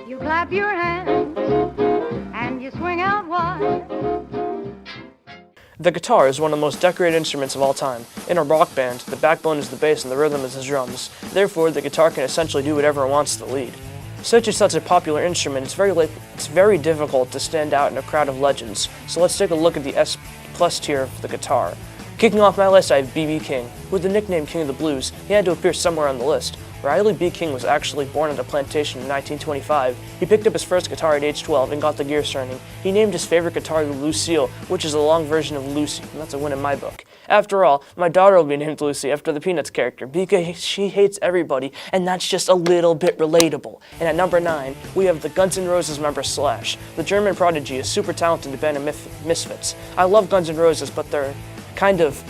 You clap your hands and you swing out wide. The guitar is one of the most decorated instruments of all time. In a rock band, the backbone is the bass and the rhythm is the drums. Therefore, the guitar can essentially do whatever it wants to the lead. Since it's such a popular instrument, it's very difficult to stand out in a crowd of legends. So let's take a look at the S+ tier of the guitar. Kicking off my list, I have B.B. King. With the nickname King of the Blues, he had to appear somewhere on the list. Riley B. King was actually born at a plantation in 1925. He picked up his first guitar at age 12 and got the gears turning. He named his favorite guitar Lucille, which is a long version of Lucy, and that's a win in my book. After all, my daughter will be named Lucy after the Peanuts character because she hates everybody, and that's just a little bit relatable. And at number 9, we have the Guns N' Roses member Slash. The German prodigy is super talented band of misfits. I love Guns N' Roses, but they're kind of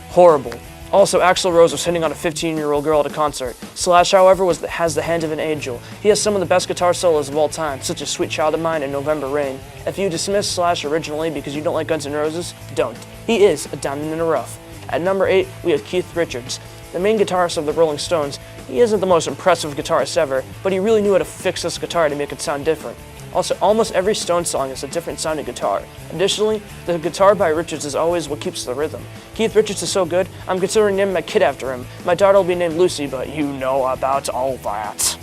horrible. Also, Axl Rose was hitting on a 15-year-old girl at a concert. Slash, however, has the hand of an angel. He has some of the best guitar solos of all time, such as Sweet Child of Mine and November Rain. If you dismiss Slash originally because you don't like Guns N' Roses, don't. He is a diamond in the rough. At number 8, we have Keith Richards. The main guitarist of the Rolling Stones. He isn't the most impressive guitarist ever, but he really knew how to fix this guitar to make it sound different. Also, almost every Stones song is a different sounding guitar. Additionally, the guitar by Richards is always what keeps the rhythm. Keith Richards is so good, I'm considering naming my kid after him. My daughter will be named Lucy, but you know about all that.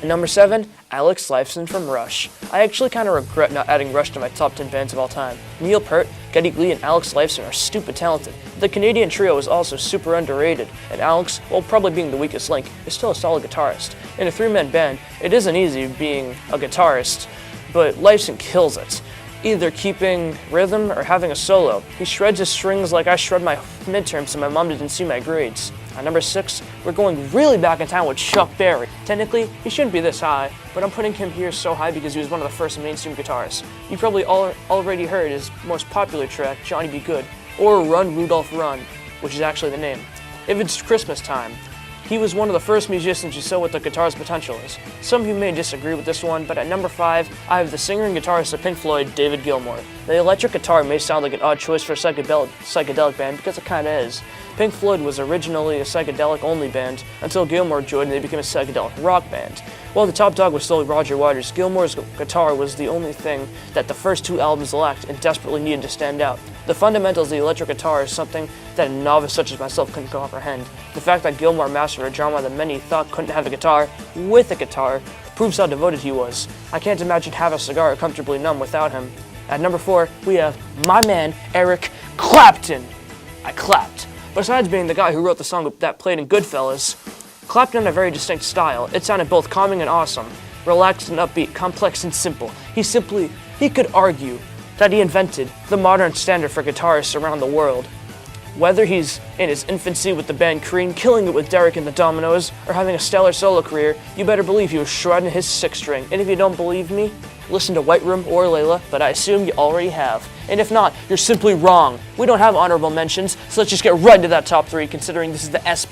At number 7, Alex Lifeson from Rush. I actually kind of regret not adding Rush to my top 10 bands of all time. Neil Peart, Geddy Lee, and Alex Lifeson are stupid talented. The Canadian trio is also super underrated, and Alex, while probably being the weakest link, is still a solid guitarist. In a 3-man band, it isn't easy being a guitarist, but Lifeson kills it, either keeping rhythm or having a solo. He shreds his strings like I shred my midterms so my mom didn't see my grades. At number 6, we're going really back in time with Chuck Berry. Technically, he shouldn't be this high, but I'm putting him here so high because he was one of the first mainstream guitarists. You probably already heard his most popular track, Johnny Be Good, or Run Rudolph Run, which is actually the name. If it's Christmas time, he was one of the first musicians who saw what the guitar's potential is. Some of you may disagree with this one, but at number 5, I have the singer and guitarist of Pink Floyd, David Gilmour. The electric guitar may sound like an odd choice for a psychedelic band because it kinda is. Pink Floyd was originally a psychedelic-only band until Gilmour joined and they became a psychedelic rock band. While the top dog was still Roger Waters, Gilmour's guitar was the only thing that the first 2 albums lacked and desperately needed to stand out. The fundamentals of the electric guitar is something that a novice such as myself couldn't comprehend. The fact that Gilmour mastered a genre that many thought couldn't have a guitar with a guitar proves how devoted he was. I can't imagine having a cigar comfortably numb without him. At number 4, we have my man, Eric Clapton. I clapped. Besides being the guy who wrote the song that played in Goodfellas, Clapton had a very distinct style. It sounded both calming and awesome, relaxed and upbeat, complex and simple. He could argue that he invented the modern standard for guitarists around the world. Whether he's in his infancy with the band Cream, killing it with Derek and the Dominoes, or having a stellar solo career, you better believe he was shredding his 6-string. And if you don't believe me, listen to White Room or Layla, but I assume you already have. And if not, you're simply wrong. We don't have honorable mentions, so let's just get right into that top 3, considering this is the S++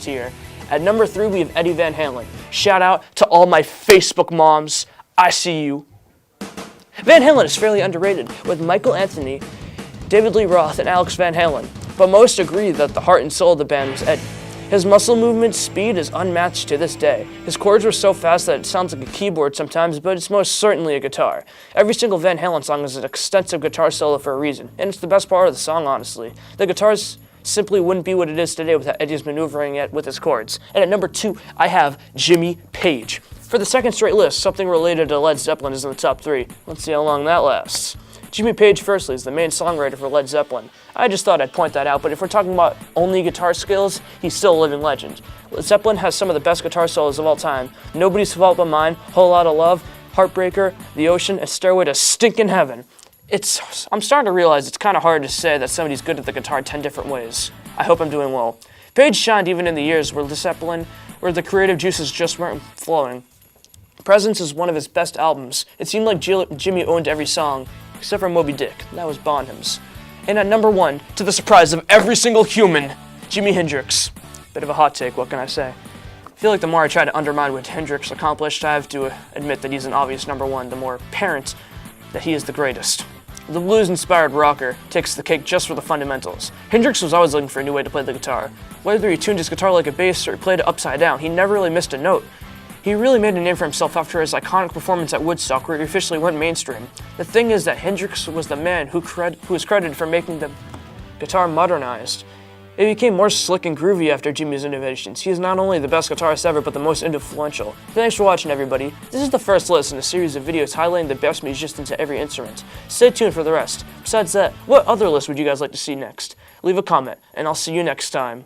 tier. At number 3, we have Eddie Van Halen. Shout out to all my Facebook moms. I see you. Van Halen is fairly underrated, with Michael Anthony, David Lee Roth, and Alex Van Halen, but most agree that the heart and soul of the band was Eddie. His muscle movement speed is unmatched to this day. His chords were so fast that it sounds like a keyboard sometimes, but it's most certainly a guitar. Every single Van Halen song is an extensive guitar solo for a reason, and it's the best part of the song, honestly. The guitars simply wouldn't be what it is today without Eddie's maneuvering it with his chords. And at number 2, I have Jimmy Page. For the second straight list, something related to Led Zeppelin is in the top 3. Let's see how long that lasts. Jimmy Page, firstly, is the main songwriter for Led Zeppelin. I just thought I'd point that out, but if we're talking about only guitar skills, he's still a living legend. Led Zeppelin has some of the best guitar solos of all time. Nobody's Fault But Mine, Whole Lotta Love, Heartbreaker, The Ocean, and Stairway to Stinkin' Heaven. I'm starting to realize it's kind of hard to say that somebody's good at the guitar 10 different ways. I hope I'm doing well. Page shined even in the years where the creative juices just weren't flowing. Presence is one of his best albums. It seemed like Jimmy owned every song, except for Moby Dick. That was Bonham's. And at number 1, to the surprise of every single human, Jimi Hendrix. Bit of a hot take, what can I say? I feel like the more I try to undermine what Hendrix accomplished, I have to admit that he's an obvious number 1, the more apparent that he is the greatest. The blues-inspired rocker takes the cake just for the fundamentals. Hendrix was always looking for a new way to play the guitar. Whether he tuned his guitar like a bass or he played it upside down, he never really missed a note. He really made a name for himself after his iconic performance at Woodstock, where he officially went mainstream. The thing is that Hendrix was the man who was credited for making the guitar modernized. It became more slick and groovy after Jimi's innovations. He is not only the best guitarist ever, but the most influential. Thanks for watching, everybody. This is the first list in a series of videos highlighting the best musicians to every instrument. Stay tuned for the rest. Besides that, what other list would you guys like to see next? Leave a comment, and I'll see you next time.